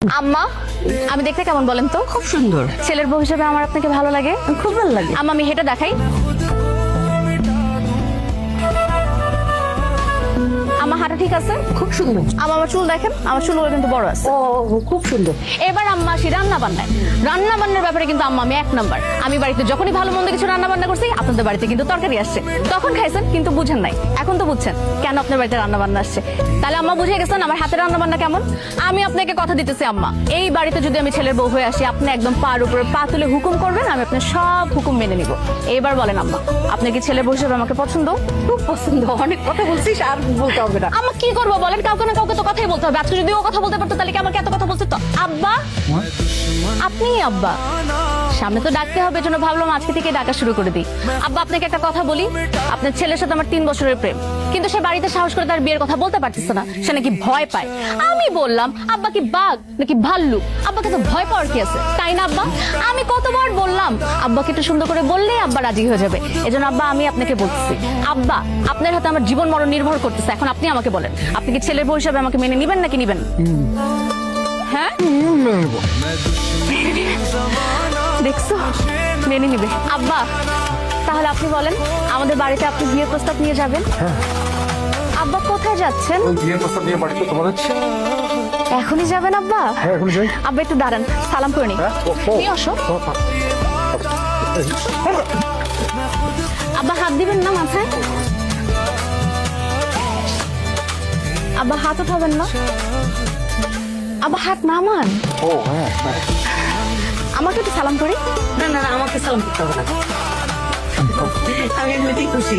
আম্মা, আমি দেখতে কেমন বলেন তো? খুব সুন্দর। ছেলের বউ হিসেবে আমার আপনাকে ভালো লাগে? খুব ভালো লাগে। আম্মা, আমি হেঁটে দেখাই। আমার হাঁটা ঠিক আছে? খুব সুন্দর। আমার চুল দেখেন, আমার চুলগুলো কিন্তু বড় আছে। ও খুব সুন্দর। এবার আম্মা আসি রান্না বান্নায়। রান্না বান্নার ব্যাপারে কিন্তু আম্মা আমি 1 নাম্বার। আমি বাড়িতে যখনই ভালো মন্দ কিছু রান্না বান্না করছি, আপনাদের বাড়িতে কিন্তু তরকারি আসছে। তখন খাইছেন কিন্তু বুঝেন নাই, এখন তো বুঝছেন কেন আপনার বাড়িতে রান্না বান্না আসছে। তাহলে আম্মা বুঝে গেছেন আমার হাতের রান্না বান্না কেমন। আমি আপনাকে কথা দিতেছি আম্মা, এই বাড়িতে যদি আমি ছেলের বউ হয়ে আসি, আপনি একদম পার উপরে পা তুলে হুকুম করবেন, আমি আপনার সব হুকুম মেনে নিব। এবার বলেন আম্মা, আপনি কি ছেলের বউ হিসেবে আমাকে পছন্দ? খুব পছন্দ। অনেক কথা বলছিস, আর বলতে হবে না। আম্মা কি করবো বলেন, কাউকে না কাউকে তো কথাই বলতে হবে। আজকে যদি ও কথা বলতে পারতো তাহলে কি আমাকে এত কথা বলতে তো? আব্বা, আপনি আব্বা সামনে তো ডাকতে হবে, জন্য ভাবলাম আজকে থেকে ডাকা শুরু করে দিই। আব্বা, আপনাকে একটা কথা বলি, আপনার ছেলের সাথে আমার 3 বছরের প্রেম, কিন্তু সে বাড়িতে সাহস করে তার বিয়ের কথা বলতে পারতেছে না, সে নাকি ভয় পায়। আমি বললাম আব্বা কি বাঘ নাকি ভাল্লুক, আব্বাকে তো ভয় পাওয়ার কি আছে, তাই না আব্বা? আমি কতবার বললাম আব্বাকে একটু সুন্দর করে বললেই আব্বা রাজি হয়ে যাবে। এজন্য আব্বা আমি আপনাকে বলতেছি, আব্বা আপনার হাতে আমার জীবন মরণ নির্ভর করতেছে। এখন আপনি আমাকে বলেন, আপনি কি ছেলের বউ হিসাবে আমাকে মেনে নিবেন নাকি নিবেন? হ্যাঁ, দেখছো মেনে নিবে। আব্বা, তাহলে আপনি বলেন, আমাদের বাড়িতে আপনি বিয়ের প্রস্তাব নিয়ে যাবেন? আব্বা কোথায় যাচ্ছেন? বিয়ের প্রস্তাব নিয়ে বাড়িতে তোমার হচ্ছে? এখনই যাবেন আব্বা? হ্যাঁ, এখনই যাই। আব্বা একটু দাঁড়ান, সালাম করে নি। হ্যাঁ, নিয়ে আসো। আব্বা হাত দিবেন না মাথায়? আব্বা হাত উঠাবেন না? আব্বা হাত নামান। ও হ্যাঁ, আমাকে একটু সালাম করি। না না না, আমাকে সালাম করতে হবে না। আমি এমনিতেই খুশি।